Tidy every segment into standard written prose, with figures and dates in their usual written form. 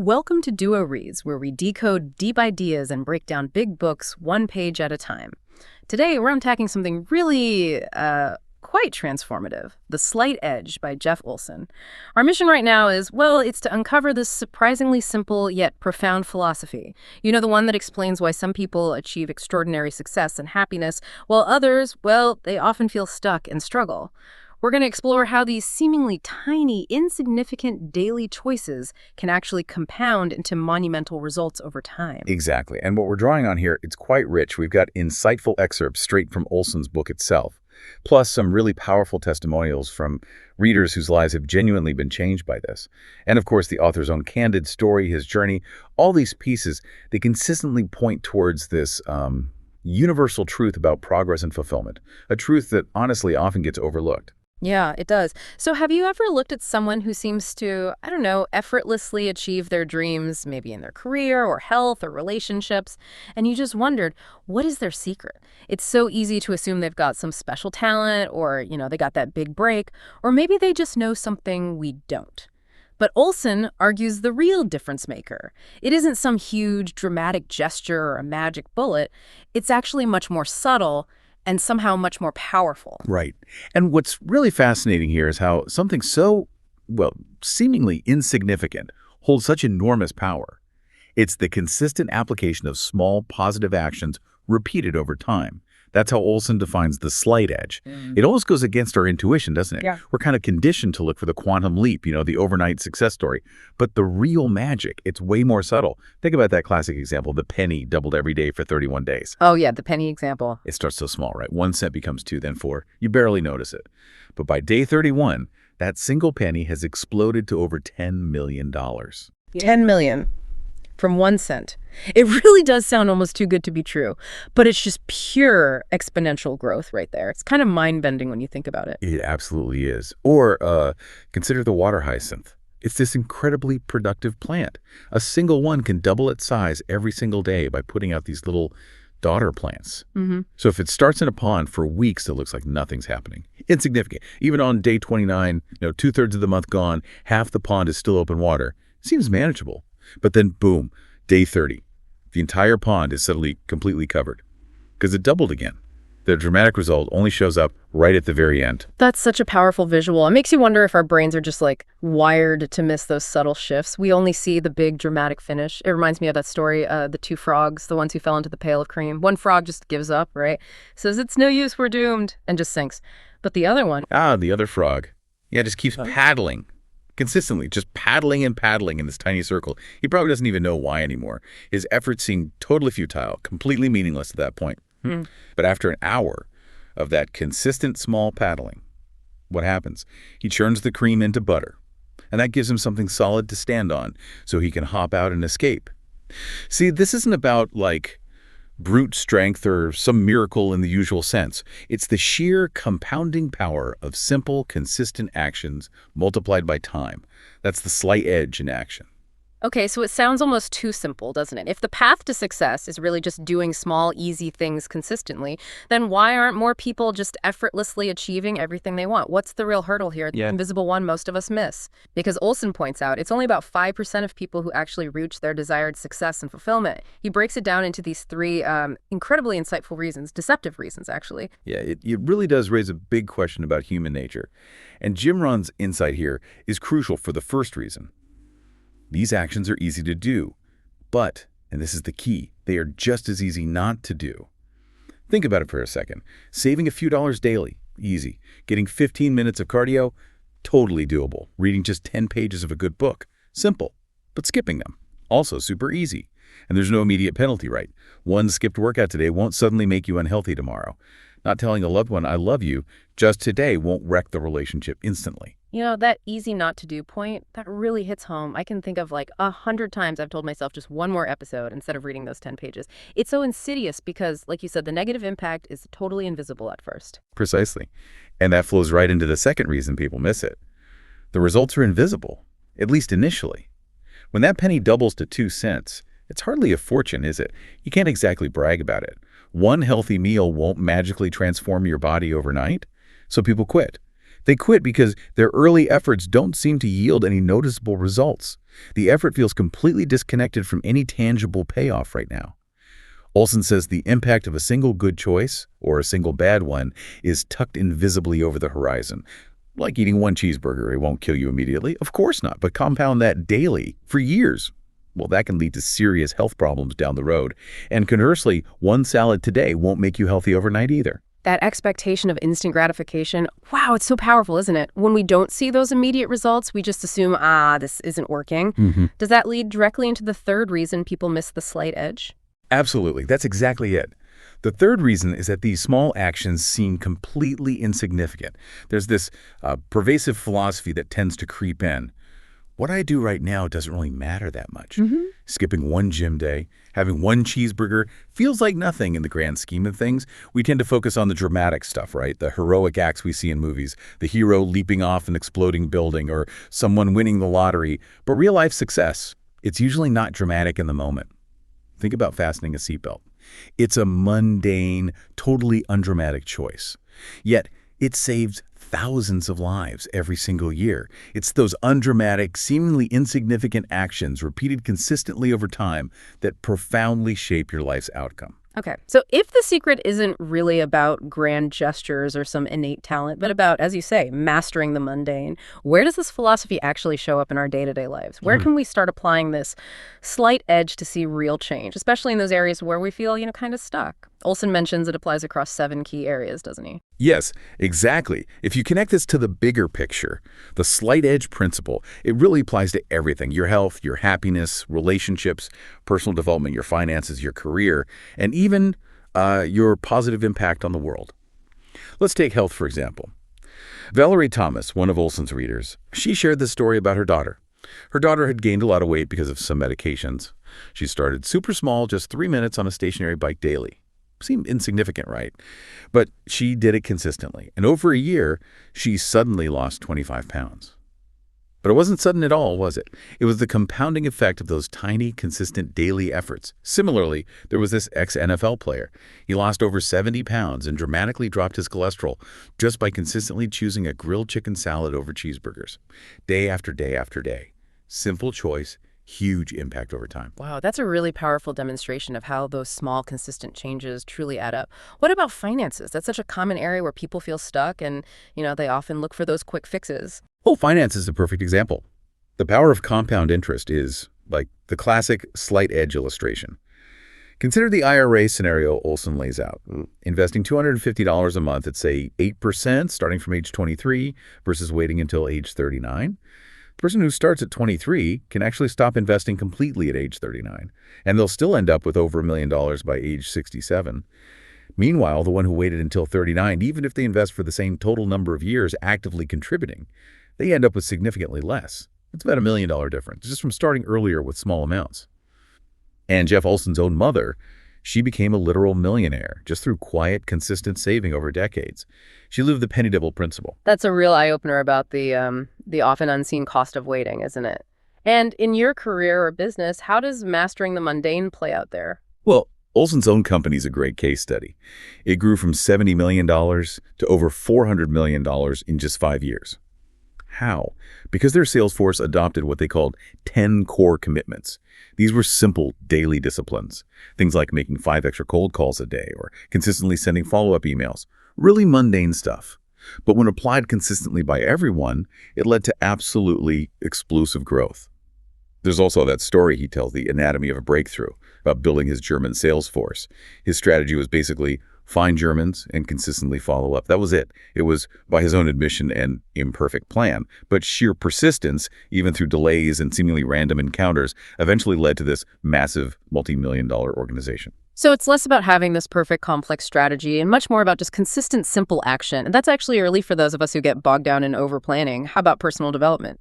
Welcome to Duo Reads, where we decode deep ideas and break down big books one page at a time. Today, we're unpacking something really, quite transformative, The Slight Edge by Jeff Olson. Our mission right now is, well, it's to uncover this surprisingly simple yet profound philosophy. You know, the one that explains why some people achieve extraordinary success and happiness, while others, well, they often feel stuck and struggle. We're going to explore how these seemingly tiny, insignificant daily choices can actually compound into monumental results over time. Exactly. And what we're drawing on here, it's quite rich. We've got insightful excerpts straight from Olson's book itself, plus some really powerful testimonials from readers whose lives have genuinely been changed by this. And of course, the author's own candid story, his journey, all these pieces, they consistently point towards this universal truth about progress and fulfillment, a truth that honestly often gets overlooked. Yeah, it does. So have you ever looked at someone who seems to, I don't know, effortlessly achieve their dreams, maybe in their career or health or relationships, and you just wondered, what is their secret? It's so easy to assume they've got some special talent or, they got that big break, or maybe they just know something we don't. But Olson argues the real difference maker. It isn't some huge dramatic gesture or a magic bullet. It's actually much more subtle and somehow much more powerful. Right. And what's really fascinating here is how something so, seemingly insignificant holds such enormous power. It's the consistent application of small positive actions repeated over time. That's how Olson defines the slight edge. It always goes against our intuition, doesn't it? Yeah. We're kind of conditioned to look for the quantum leap, the overnight success story. But the real magic, it's way more subtle. Think about that classic example, the penny doubled every day for 31 days. Oh, yeah, the penny example. It starts so small, right? 1 cent becomes 2, then 4. You barely notice it. But by day 31, that single penny has exploded to over $10 million. 10 million. From 1 cent. It really does sound almost too good to be true, but it's just pure exponential growth right there. It's kind of mind-bending when you think about it. It absolutely is. Or consider the water hyacinth. It's this incredibly productive plant. A single one can double its size every single day by putting out these little daughter plants. So if it starts in a pond for weeks, it looks like nothing's happening. Insignificant. Even on day 29, 2/3 of the month gone, half the pond is still open water. It seems manageable. But then, boom, day 30. The entire pond is suddenly completely covered because it doubled again. The dramatic result only shows up right at the very end. That's such a powerful visual. It makes you wonder if our brains are just wired to miss those subtle shifts. We only see the big dramatic finish. It reminds me of that story, the 2 frogs, the ones who fell into the pail of cream. One frog just gives up, right? Says, it's no use, we're doomed, and just sinks. But the other one... The other frog. Yeah, just keeps paddling. Consistently, just paddling and paddling in this tiny circle. He probably doesn't even know why anymore. His efforts seem totally futile, completely meaningless at that point. But after an hour of that consistent small paddling, what happens? He churns the cream into butter, and that gives him something solid to stand on so he can hop out and escape. See, this isn't about, brute strength or some miracle in the usual sense. It's the sheer compounding power of simple, consistent actions multiplied by time. That's the slight edge in action. Okay, so it sounds almost too simple, doesn't it? If the path to success is really just doing small, easy things consistently, then why aren't more people just effortlessly achieving everything they want? What's the real hurdle here? The invisible one most of us miss. Because Olson points out, it's only about 5% of people who actually reach their desired success and fulfillment. He breaks it down into these 3 incredibly insightful reasons, deceptive reasons, actually. Yeah, it really does raise a big question about human nature. And Jim Rohn's insight here is crucial for the first reason. These actions are easy to do, but, and this is the key, they are just as easy not to do. Think about it for a second. Saving a few dollars daily, easy. Getting 15 minutes of cardio, totally doable. Reading just 10 pages of a good book, simple. But skipping them, also super easy. And there's no immediate penalty, right? One skipped workout today won't suddenly make you unhealthy tomorrow. Not telling a loved one, I love you, just today won't wreck the relationship instantly. That easy not to do point, that really hits home. I can think of 100 times I've told myself just one more episode instead of reading those 10 pages. It's so insidious because, like you said, the negative impact is totally invisible at first. Precisely. And that flows right into the second reason people miss it. The results are invisible, at least initially. When that penny doubles to 2 cents, it's hardly a fortune, is it? You can't exactly brag about it. One healthy meal won't magically transform your body overnight, so people quit. They quit because their early efforts don't seem to yield any noticeable results. The effort feels completely disconnected from any tangible payoff right now. Olson says the impact of a single good choice, or a single bad one, is tucked invisibly over the horizon. Like eating one cheeseburger, it won't kill you immediately. Of course not, but compound that daily, for years. Well, that can lead to serious health problems down the road. And conversely, one salad today won't make you healthy overnight either. That expectation of instant gratification, wow, it's so powerful, isn't it? When we don't see those immediate results, we just assume, this isn't working. Does that lead directly into the third reason people miss the slight edge? Absolutely. That's exactly it. The third reason is that these small actions seem completely insignificant. There's this pervasive philosophy that tends to creep in. What I do right now doesn't really matter that much. Skipping one gym day, having one cheeseburger feels like nothing in the grand scheme of things. We tend to focus on the dramatic stuff, right? The heroic acts we see in movies, the hero leaping off an exploding building or someone winning the lottery. But real-life success, it's usually not dramatic in the moment. Think about fastening a seatbelt. It's a mundane, totally undramatic choice. Yet, it saves thousands of lives every single year. It's those undramatic, seemingly insignificant actions repeated consistently over time that profoundly shape your life's outcome. Okay, so if the secret isn't really about grand gestures or some innate talent, but about, as you say, mastering the mundane, where does this philosophy actually show up in our day-to-day lives? Where can we start applying this slight edge to see real change, especially in those areas where we feel, kind of stuck? Olson mentions it applies across 7 key areas, doesn't he? Yes, exactly. If you connect this to the bigger picture, the slight edge principle, it really applies to everything: your health, your happiness, relationships, personal development, your finances, your career, and even your positive impact on the world. Let's take health, for example. Valerie Thomas, one of Olson's readers, she shared this story about her daughter. Her daughter had gained a lot of weight because of some medications. She started super small, just 3 minutes on a stationary bike daily. Seemed insignificant, right? But she did it consistently. And over a year, she suddenly lost 25 pounds. But it wasn't sudden at all, was it? It was the compounding effect of those tiny, consistent daily efforts. Similarly, there was this ex-NFL player. He lost over 70 pounds and dramatically dropped his cholesterol just by consistently choosing a grilled chicken salad over cheeseburgers, day after day after day. Simple choice, huge impact over time. Wow, that's a really powerful demonstration of how those small, consistent changes truly add up. What about finances? That's such a common area where people feel stuck and, they often look for those quick fixes. Well, finance is a perfect example. The power of compound interest is like the classic slight edge illustration. Consider the IRA scenario Olson lays out. Investing $250 a month at, say, 8% starting from age 23 versus waiting until age 39. The person who starts at 23 can actually stop investing completely at age 39, and they'll still end up with over $1 million by age 67. Meanwhile, the one who waited until 39, even if they invest for the same total number of years actively contributing, they end up with significantly less. It's about $1 million difference, just from starting earlier with small amounts. And Jeff Olson's own mother, she became a literal millionaire just through quiet, consistent saving over decades. She lived the penny double principle. That's a real eye-opener about the often unseen cost of waiting, isn't it? And in your career or business, how does mastering the mundane play out there? Well, Olson's own company is a great case study. It grew from $70 million to over $400 million in just 5 years. How? Because their sales force adopted what they called 10 core commitments. These were simple daily disciplines. Things like making 5 extra cold calls a day or consistently sending follow-up emails. Really mundane stuff. But when applied consistently by everyone, it led to absolutely explosive growth. There's also that story he tells, The Anatomy of a Breakthrough, about building his German sales force. His strategy was basically find Germans and consistently follow up. That was it. It was, by his own admission, an imperfect plan. But sheer persistence, even through delays and seemingly random encounters, eventually led to this massive multi-million-dollar organization. So it's less about having this perfect complex strategy and much more about just consistent, simple action. And that's actually a relief for those of us who get bogged down in over-planning. How about personal development?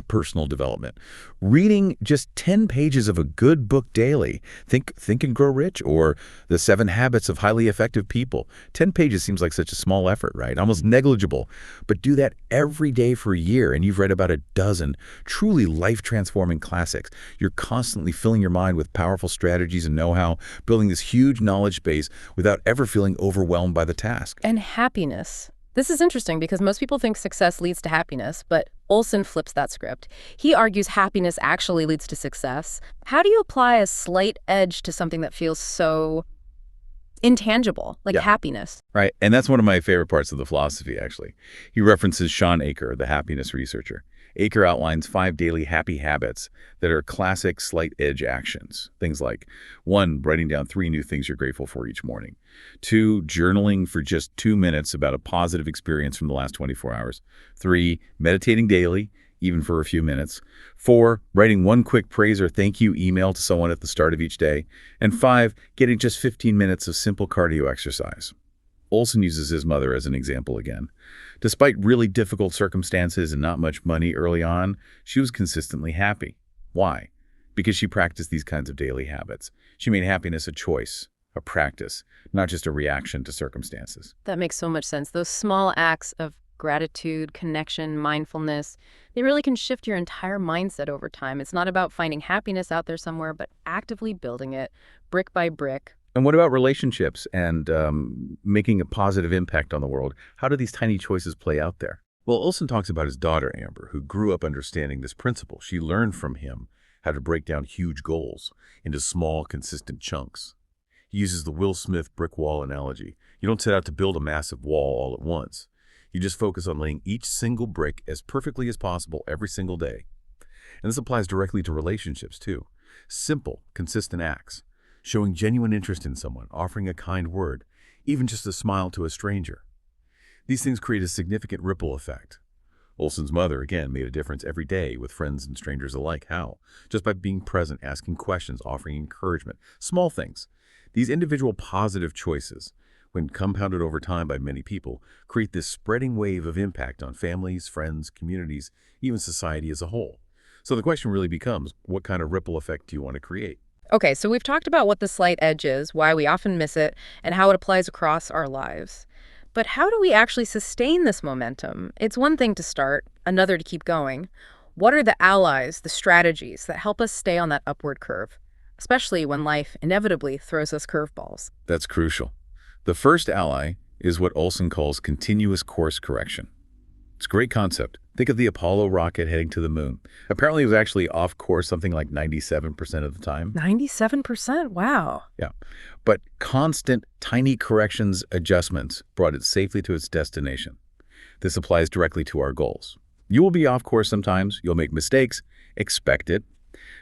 Personal development. Reading just 10 pages of a good book daily. Think and Grow Rich or The 7 Habits of Highly Effective People. 10 pages seems like such a small effort, right? Almost negligible. But do that every day for a year and you've read about a dozen truly life-transforming classics. You're constantly filling your mind with powerful strategies and know-how, building this huge knowledge base without ever feeling overwhelmed by the task. And happiness. This is interesting because most people think success leads to happiness, but Olson flips that script. He argues happiness actually leads to success. How do you apply a slight edge to something that feels so intangible, like Yeah. happiness? Right. And that's one of my favorite parts of the philosophy, actually. He references Sean Aker, the happiness researcher. Aker outlines 5 daily happy habits that are classic slight edge actions. Things like 1, writing down 3 new things you're grateful for each morning. 2, journaling for just 2 minutes about a positive experience from the last 24 hours. 3, meditating daily, even for a few minutes. 4, writing 1 quick praise or thank you email to someone at the start of each day. And 5, getting just 15 minutes of simple cardio exercise. Olson uses his mother as an example again. Despite really difficult circumstances and not much money early on, she was consistently happy. Why? Because she practiced these kinds of daily habits. She made happiness a choice, a practice, not just a reaction to circumstances. That makes so much sense. Those small acts of gratitude, connection, mindfulness, they really can shift your entire mindset over time. It's not about finding happiness out there somewhere, but actively building it brick by brick. And what about relationships and making a positive impact on the world? How do these tiny choices play out there? Well, Olson talks about his daughter, Amber, who grew up understanding this principle. She learned from him how to break down huge goals into small, consistent chunks. He uses the Will Smith brick wall analogy. You don't set out to build a massive wall all at once. You just focus on laying each single brick as perfectly as possible every single day. And this applies directly to relationships, too. Simple, consistent acts. Showing genuine interest in someone, offering a kind word, even just a smile to a stranger. These things create a significant ripple effect. Olson's mother, again, made a difference every day with friends and strangers alike. How? Just by being present, asking questions, offering encouragement. Small things. These individual positive choices, when compounded over time by many people, create this spreading wave of impact on families, friends, communities, even society as a whole. So the question really becomes, what kind of ripple effect do you want to create? Okay, so we've talked about what the slight edge is, why we often miss it, and how it applies across our lives. But how do we actually sustain this momentum? It's one thing to start, another to keep going. What are the allies, the strategies that help us stay on that upward curve, especially when life inevitably throws us curveballs? That's crucial. The first ally is what Olson calls continuous course correction. It's a great concept. Think of the Apollo rocket heading to the moon. Apparently, it was actually off course something like 97% of the time. 97%? Wow. Yeah. But constant, tiny corrections, adjustments brought it safely to its destination. This applies directly to our goals. You will be off course sometimes. You'll make mistakes. Expect it.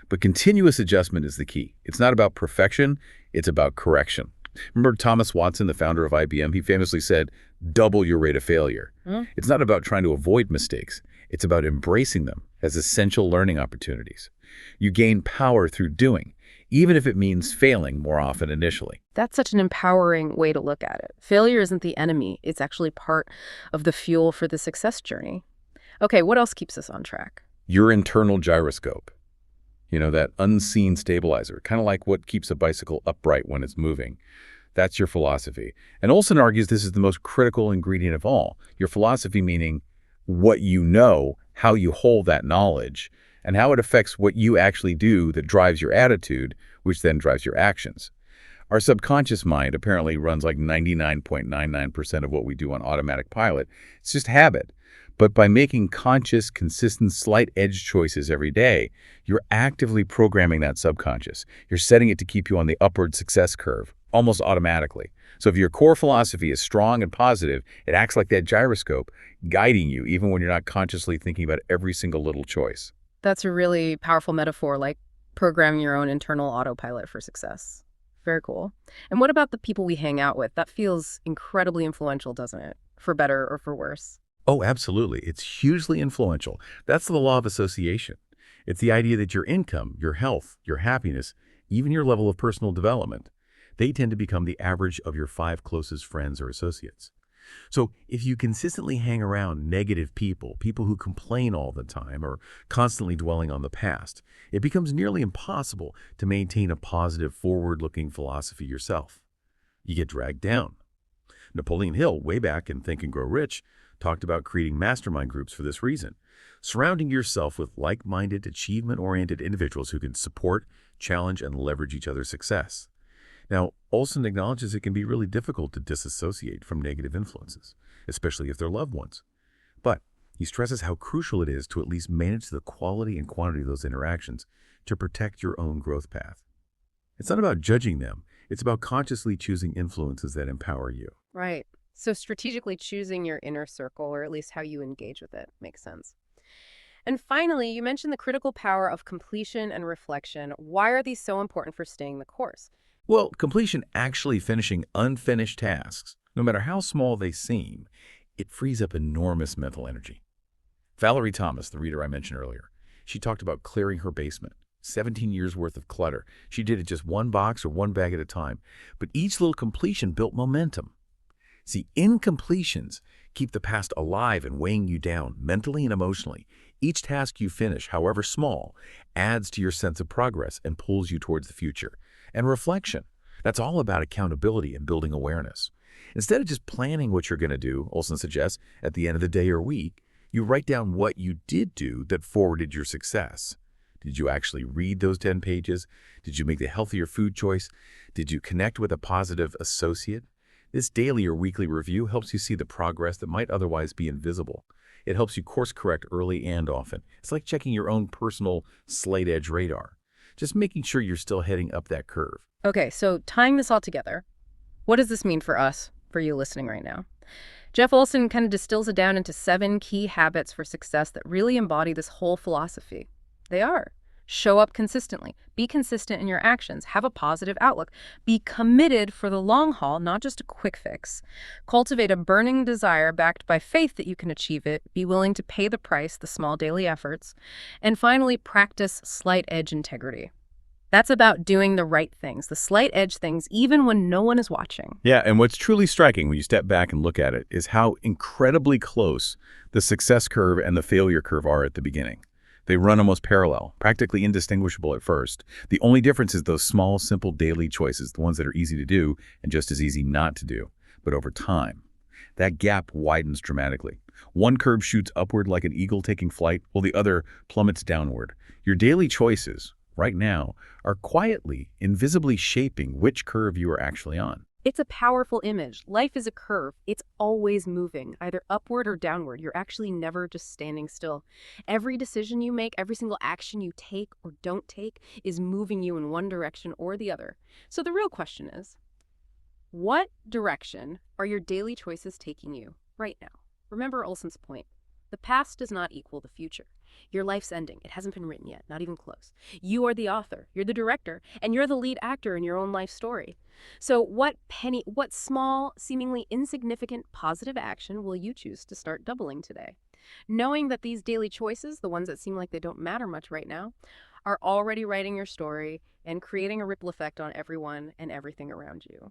But continuous adjustment is the key. It's not about perfection. It's about correction. Remember Thomas Watson, the founder of IBM? He famously said, double your rate of failure. It's not about trying to avoid mistakes. It's about embracing them as essential learning opportunities. You gain power through doing, even if it means failing more often initially. That's such an empowering way to look at it. Failure isn't the enemy. It's actually part of the fuel for the success journey. Okay, what else keeps us on track? Your internal gyroscope. You know, that unseen stabilizer, kind of like what keeps a bicycle upright when it's moving. That's your philosophy. And Olson argues this is the most critical ingredient of all. Your philosophy meaning what you know, how you hold that knowledge, and how it affects what you actually do that drives your attitude, which then drives your actions. Our subconscious mind apparently runs like 99.99% of what we do on automatic pilot. It's just habit. But by making conscious, consistent, slight edge choices every day, you're actively programming that subconscious. You're setting it to keep you on the upward success curve, almost automatically. So if your core philosophy is strong and positive, it acts like that gyroscope, guiding you even when you're not consciously thinking about every single little choice. That's a really powerful metaphor, like programming your own internal autopilot for success. Very cool. And what about the people we hang out with? That feels incredibly influential, doesn't it? For better or for worse. Oh, absolutely. It's hugely influential. That's the law of association. It's the idea that your income, your health, your happiness, even your level of personal development, they tend to become the average of your 5 closest friends or associates. So if you consistently hang around negative people, people who complain all the time or constantly dwelling on the past, it becomes nearly impossible to maintain a positive, forward-looking philosophy yourself. You get dragged down. Napoleon Hill, way back in Think and Grow Rich, talked about creating mastermind groups for this reason, surrounding yourself with like-minded, achievement-oriented individuals who can support, challenge, and leverage each other's success. Now, Olson acknowledges it can be really difficult to disassociate from negative influences. especially if they're loved ones. But he stresses how crucial it is to at least manage the quality and quantity of those interactions to protect your own growth path. It's not about judging them. It's about consciously choosing influences that empower you. Right. So strategically choosing your inner circle, or at least how you engage with it, makes sense. And finally, you mentioned the critical power of completion and reflection. Why are these so important for staying the course? Well, completion, actually finishing unfinished tasks, no matter how small they seem, it frees up enormous mental energy. Valerie Thomas, the reader I mentioned earlier, she talked about clearing her basement. 17 years worth of clutter. She did it just one box or one bag at a time, but each little completion built momentum. See, incompletions keep the past alive and weighing you down mentally and emotionally. Each task you finish, however small, adds to your sense of progress and pulls you towards the future. And reflection, that's all about accountability and building awareness. Instead of just planning what you're going to do, Olson suggests, at the end of the day or week, you write down what you did do that forwarded your success. Did you actually read those 10 pages? Did you make the healthier food choice? Did you connect with a positive associate? This daily or weekly review helps you see the progress that might otherwise be invisible. It helps you course correct early and often. It's like checking your own personal slate edge radar, just making sure you're still heading up that curve. Okay, so tying this all together, what does this mean for us, for you listening right now? Jeff Olson kind of distills it down into 7 key habits for success that really embody this whole philosophy. They are: show up consistently, be consistent in your actions, have a positive outlook, be committed for the long haul, not just a quick fix, cultivate a burning desire backed by faith that you can achieve it, be willing to pay the price, the small daily efforts, and finally, practice slight edge integrity. That's about doing the right things, the slight edge things, even when no one is watching. Yeah, and what's truly striking when you step back and look at it is how incredibly close the success curve and the failure curve are at the beginning. They run almost parallel, practically indistinguishable at first. The only difference is those small, simple daily choices, the ones that are easy to do and just as easy not to do. But over time, that gap widens dramatically. One curve shoots upward like an eagle taking flight, while the other plummets downward. Your daily choices, right now, are quietly, invisibly shaping which curve you are actually on. It's a powerful image. Life is a curve. It's always moving, either upward or downward. You're actually never just standing still. Every decision you make, every single action you take or don't take is moving you in one direction or the other. So the real question is, what direction are your daily choices taking you right now? Remember Olson's point. The past does not equal the future. Your life's ending. It hasn't been written yet, not even close. You are the author, you're the director, and you're the lead actor in your own life story. So what small, seemingly insignificant positive action will you choose to start doubling today? Knowing that these daily choices, the ones that seem like they don't matter much right now, are already writing your story and creating a ripple effect on everyone and everything around you.